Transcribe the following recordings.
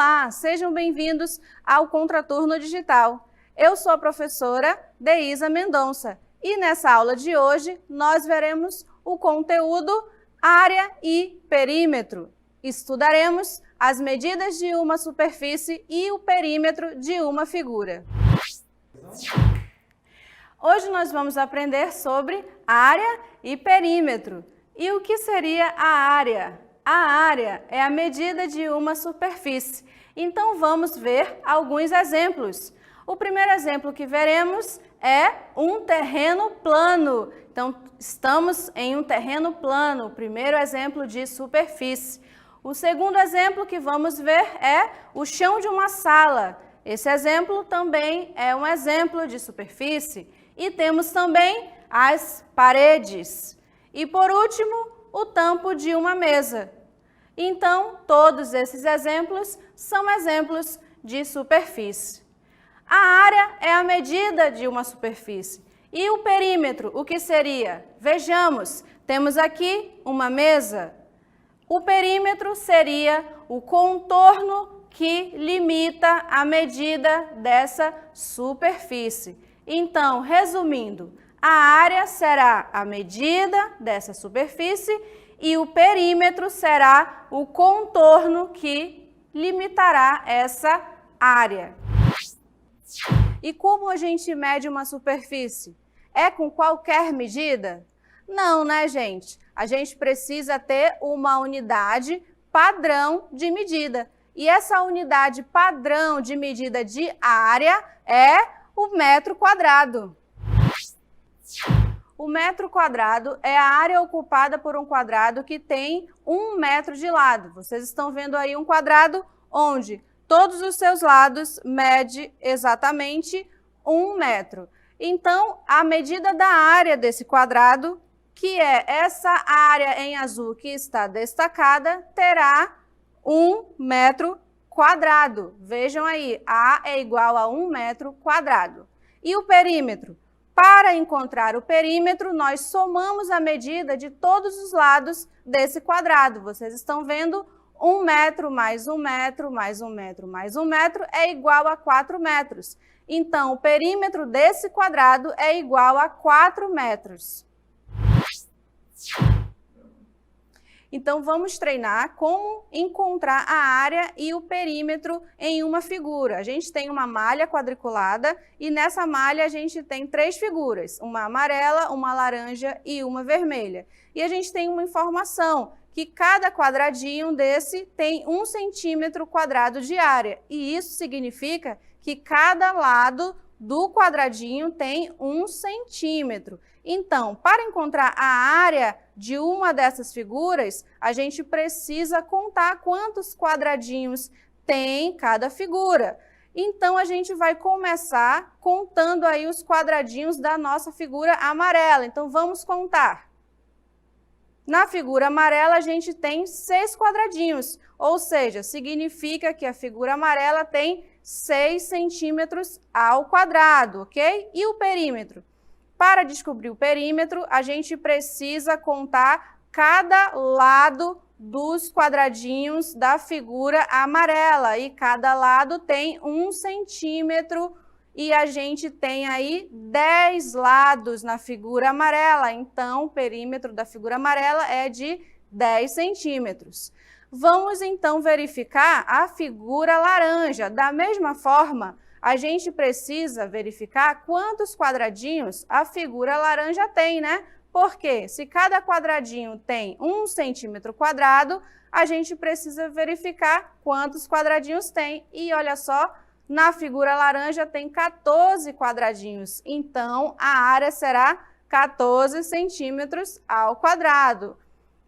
Olá, sejam bem-vindos ao Contraturno Digital. Eu sou a professora Deísa Mendonça e nessa aula de hoje nós veremos o conteúdo área e perímetro. Estudaremos as medidas de uma superfície e o perímetro de uma figura. Hoje nós vamos aprender sobre área e perímetro. E o que seria a área? A área é a medida de uma superfície. Então vamos ver alguns exemplos. O primeiro exemplo que veremos é um terreno plano. Então estamos em um terreno plano, o primeiro exemplo de superfície. O segundo exemplo que vamos ver é o chão de uma sala. Esse exemplo também é um exemplo de superfície. E temos também as paredes. E por último, o tampo de uma mesa. Então, todos esses exemplos são exemplos de superfície. A área é a medida de uma superfície. E o perímetro, o que seria? Vejamos, temos aqui uma mesa. O perímetro seria o contorno que limita a medida dessa superfície. Então, resumindo, a área será a medida dessa superfície e o perímetro será o contorno que limitará essa área. E como a gente mede uma superfície? É com qualquer medida? Não, né, gente? A gente precisa ter uma unidade padrão de medida. E essa unidade padrão de medida de área é o metro quadrado. O metro quadrado é a área ocupada por um quadrado que tem 1 metro de lado. Vocês estão vendo aí um quadrado onde todos os seus lados medem exatamente 1 metro. Então, a medida da área desse quadrado, que é essa área em azul que está destacada, terá 1 metro quadrado. Vejam aí, A é igual a 1 metro quadrado. E o perímetro? Para encontrar o perímetro, nós somamos a medida de todos os lados desse quadrado. Vocês estão vendo 1 metro mais 1 metro mais 1 metro mais 1 metro é igual a 4 metros. Então, o perímetro desse quadrado é igual a 4 metros. Então, vamos treinar como encontrar a área e o perímetro em uma figura. A gente tem uma malha quadriculada e nessa malha a gente tem 3 figuras, uma amarela, uma laranja e uma vermelha. E a gente tem uma informação que cada quadradinho desse tem 1 centímetro quadrado de área. E isso significa que cada lado do quadradinho tem 1 centímetro. Então, para encontrar a área de uma dessas figuras, a gente precisa contar quantos quadradinhos tem cada figura. Então, a gente vai começar contando aí os quadradinhos da nossa figura amarela. Então, vamos contar. Na figura amarela, a gente tem 6 quadradinhos, ou seja, significa que a figura amarela tem 6 centímetros ao quadrado, ok? E o perímetro? Para descobrir o perímetro, a gente precisa contar cada lado dos quadradinhos da figura amarela. E cada lado tem 1 centímetro e a gente tem aí 10 lados na figura amarela. Então, o perímetro da figura amarela é de 10 centímetros. Vamos então verificar a figura laranja. Da mesma forma, a gente precisa verificar quantos quadradinhos a figura laranja tem, né? Porque se cada quadradinho tem 1 centímetro quadrado, a gente precisa verificar quantos quadradinhos tem. E olha só, na figura laranja tem 14 quadradinhos. Então, a área será 14 centímetros ao quadrado.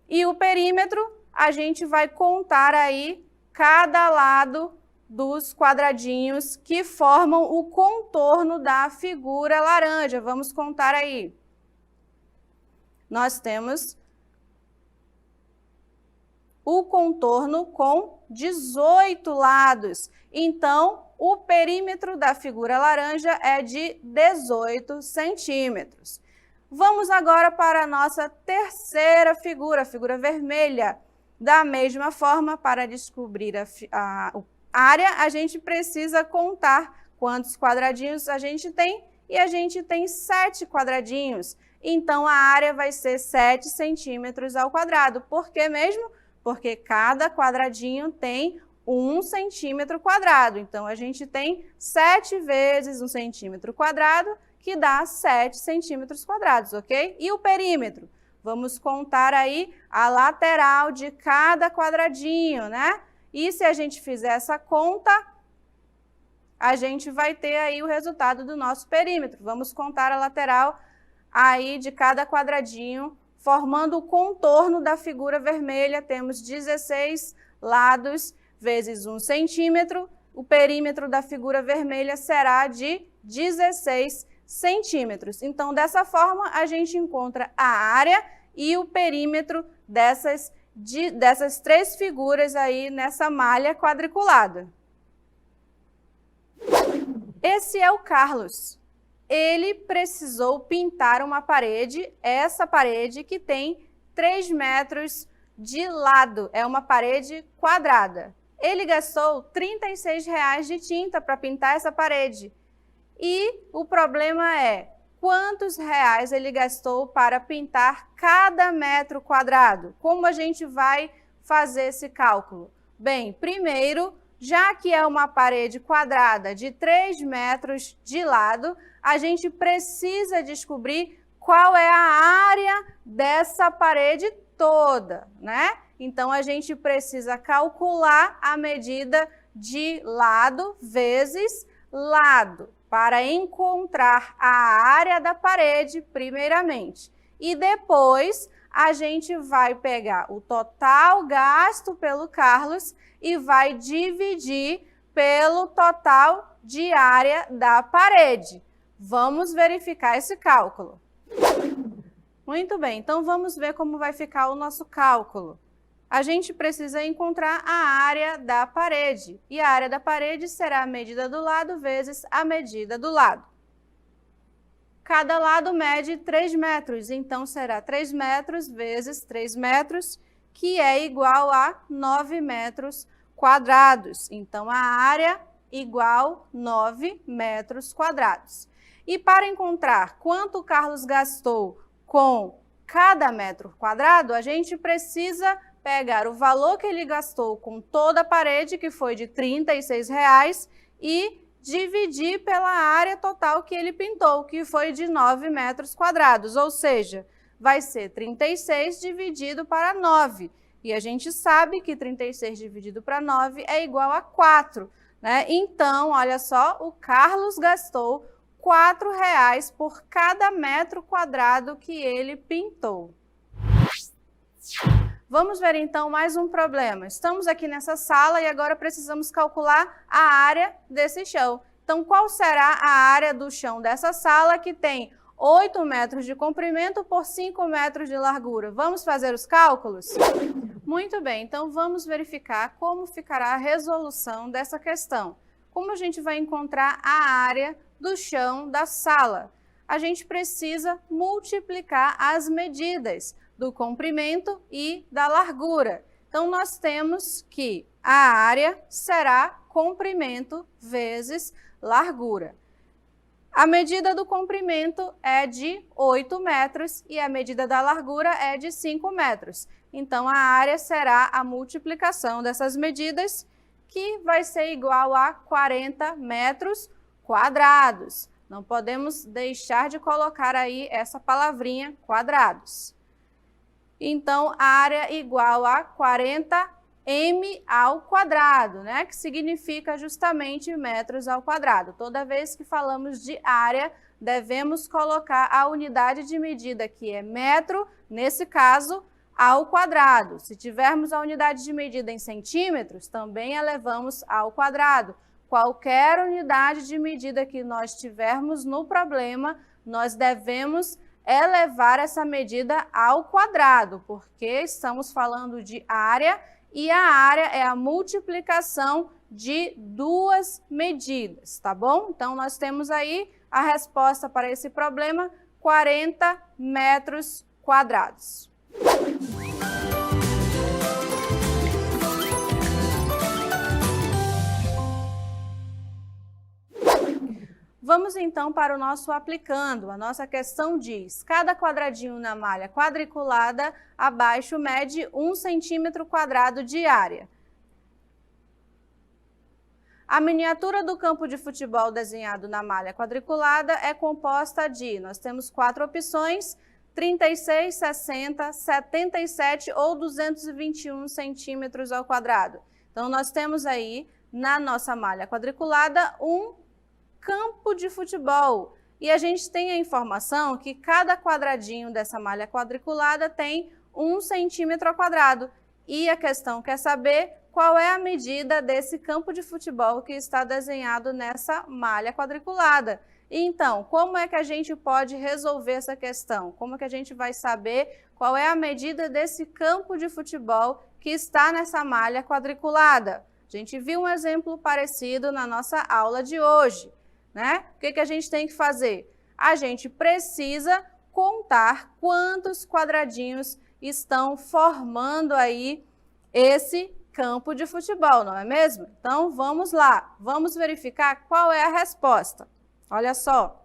E o perímetro, a gente vai contar aí cada lado dos quadradinhos que formam o contorno da figura laranja. Vamos contar aí. Nós temos o contorno com 18 lados. Então, o perímetro da figura laranja é de 18 centímetros. Vamos agora para a nossa terceira figura, a figura vermelha. Da mesma forma, para descobrir o área, a gente precisa contar quantos quadradinhos a gente tem, e a gente tem 7 quadradinhos. Então, a área vai ser 7 centímetros ao quadrado. Por que mesmo? Porque cada quadradinho tem 1 centímetro quadrado. Então, a gente tem 7 vezes 1 centímetro quadrado, que dá 7 centímetros quadrados, ok? E o perímetro? Vamos contar aí a lateral de cada quadradinho, né? E se a gente fizer essa conta, a gente vai ter aí o resultado do nosso perímetro. Vamos contar a lateral aí de cada quadradinho, formando o contorno da figura vermelha. Temos 16 lados vezes 1 centímetro. O perímetro da figura vermelha será de 16 centímetros. Então, dessa forma, a gente encontra a área e o perímetro dessas 3 figuras aí nessa malha quadriculada. Esse é o Carlos. Ele precisou pintar uma parede, essa parede que tem 3 metros de lado, é uma parede quadrada. Ele gastou R$ 36 de tinta para pintar essa parede. E o problema é, quantos reais ele gastou para pintar cada metro quadrado? Como a gente vai fazer esse cálculo? Bem, primeiro, já que é uma parede quadrada de 3 metros de lado, a gente precisa descobrir qual é a área dessa parede toda, né? Então, a gente precisa calcular a medida de lado vezes lado, para encontrar a área da parede, primeiramente. E depois, a gente vai pegar o total gasto pelo Carlos e vai dividir pelo total de área da parede. Vamos verificar esse cálculo. Muito bem, então vamos ver como vai ficar o nosso cálculo. A gente precisa encontrar a área da parede. E a área da parede será a medida do lado vezes a medida do lado. Cada lado mede 3 metros, então será 3 metros vezes 3 metros, que é igual a 9 metros quadrados. Então, a área igual 9 metros quadrados. E para encontrar quanto o Carlos gastou com cada metro quadrado, a gente precisa pegar o valor que ele gastou com toda a parede, que foi de R$ 36, e dividir pela área total que ele pintou, que foi de 9 metros quadrados, ou seja, vai ser 36 dividido para 9. E a gente sabe que 36 dividido para 9 é igual a 4, né? Então, olha só, o Carlos gastou R$ 4 por cada metro quadrado que ele pintou. Vamos ver então mais um problema. Estamos aqui nessa sala e agora precisamos calcular a área desse chão. Então, qual será a área do chão dessa sala que tem 8 metros de comprimento por 5 metros de largura? Vamos fazer os cálculos? Muito bem, então vamos verificar como ficará a resolução dessa questão. Como a gente vai encontrar a área do chão da sala? A gente precisa multiplicar as medidas do comprimento e da largura. Então, nós temos que a área será comprimento vezes largura. A medida do comprimento é de 8 metros e a medida da largura é de 5 metros. Então, a área será a multiplicação dessas medidas, que vai ser igual a 40 metros quadrados. Não podemos deixar de colocar aí essa palavrinha quadrados. Então, área igual a 40 m ao quadrado, né? Que significa justamente metros ao quadrado. Toda vez que falamos de área, devemos colocar a unidade de medida, que é metro, nesse caso, ao quadrado. Se tivermos a unidade de medida em centímetros, também elevamos ao quadrado. Qualquer unidade de medida que nós tivermos no problema, nós devemos elevar essa medida ao quadrado, porque estamos falando de área e a área é a multiplicação de 2 medidas, tá bom? Então, nós temos aí a resposta para esse problema, 40 metros quadrados. Vamos então para o nosso aplicando. A nossa questão diz: cada quadradinho na malha quadriculada abaixo mede 1 centímetro quadrado de área. A miniatura do campo de futebol desenhado na malha quadriculada é composta de, nós temos 4 opções, 36, 60, 77 ou 221 centímetros ao quadrado. Então, nós temos aí, na nossa malha quadriculada, um campo de futebol. E a gente tem a informação que cada quadradinho dessa malha quadriculada tem 1 centímetro ao quadrado. E a questão quer saber qual é a medida desse campo de futebol que está desenhado nessa malha quadriculada. Então, como é que a gente pode resolver essa questão? Como é que a gente vai saber qual é a medida desse campo de futebol que está nessa malha quadriculada? A gente viu um exemplo parecido na nossa aula de hoje, né? O que a gente tem que fazer? A gente precisa contar quantos quadradinhos estão formando aí esse campo de futebol, não é mesmo? Então, vamos lá, vamos verificar qual é a resposta. Olha só,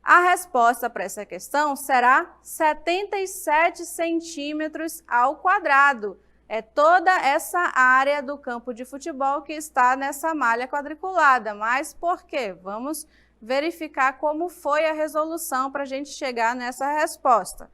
a resposta para essa questão será 77 centímetros ao quadrado. É toda essa área do campo de futebol que está nessa malha quadriculada. Mas por quê? Vamos verificar como foi a resolução para a gente chegar nessa resposta.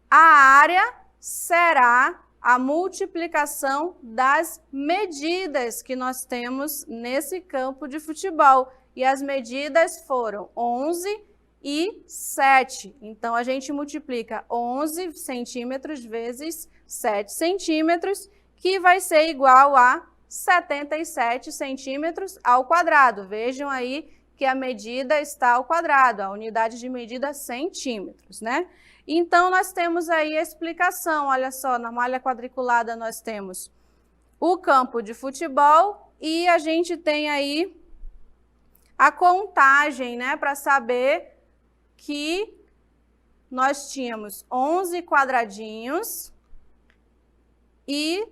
A área será a multiplicação das medidas que nós temos nesse campo de futebol. E as medidas foram 11 e 7. Então, a gente multiplica 11 centímetros vezes 7 centímetros, que vai ser igual a 77 centímetros ao quadrado. Vejam aí que a medida está ao quadrado, a unidade de medida centímetros, né? Então, nós temos aí a explicação. Olha só, na malha quadriculada nós temos o campo de futebol e a gente tem aí a contagem, né, para saber que nós tínhamos 11 quadradinhos e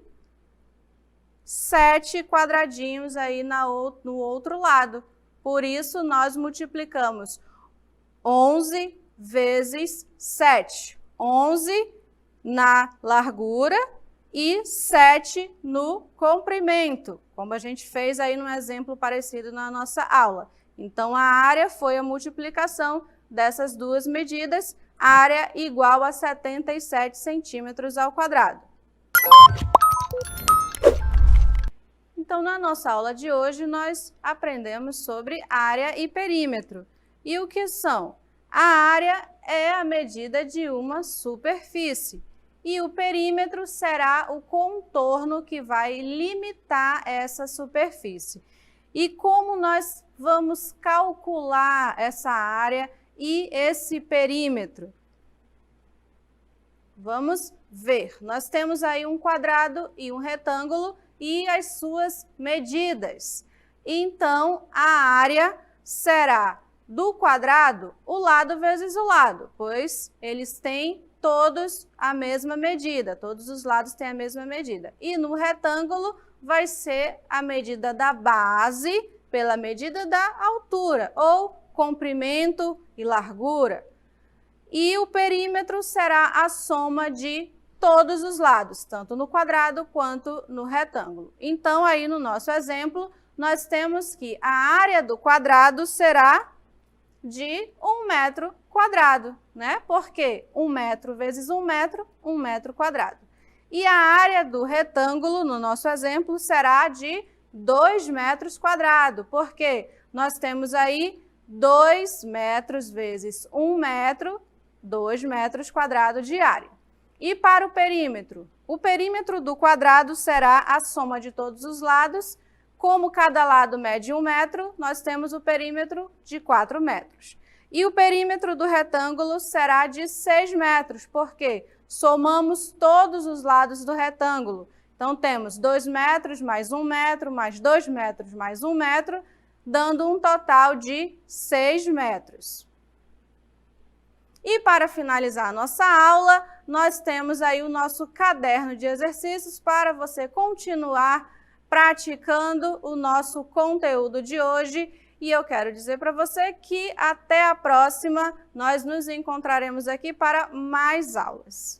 7 quadradinhos aí no outro lado. Por isso, nós multiplicamos 11 vezes 7. 11 na largura e 7 no comprimento, como a gente fez aí num exemplo parecido na nossa aula. Então, a área foi a multiplicação dessas duas medidas, área igual a 77 centímetros ao quadrado. Então, na nossa aula de hoje, nós aprendemos sobre área e perímetro. E o que são? A área é a medida de uma superfície. E o perímetro será o contorno que vai limitar essa superfície. E como nós vamos calcular essa área e esse perímetro? Vamos ver. Nós temos aí um quadrado e um retângulo e as suas medidas. Então, a área será do quadrado o lado vezes o lado, pois eles têm todos a mesma medida, todos os lados têm a mesma medida. E no retângulo vai ser a medida da base pela medida da altura, ou comprimento e largura. E o perímetro será a soma de todos os lados, tanto no quadrado quanto no retângulo. Então, aí no nosso exemplo, nós temos que a área do quadrado será de 1 metro quadrado, né? Porque 1 metro vezes 1 metro quadrado. E a área do retângulo, no nosso exemplo, será de 2 metros quadrados, porque nós temos aí 2 metros vezes 1 metro, 2 metros quadrados de área. E para o perímetro do quadrado será a soma de todos os lados. Como cada lado mede 1 metro, nós temos o perímetro de 4 metros. E o perímetro do retângulo será de 6 metros, porque somamos todos os lados do retângulo. Então, temos 2 metros mais 1 metro, mais 2 metros mais 1 metro, dando um total de 6 metros. E para finalizar a nossa aula, nós temos aí o nosso caderno de exercícios para você continuar praticando o nosso conteúdo de hoje E eu quero dizer para você que até a próxima, nós nos encontraremos aqui para mais aulas.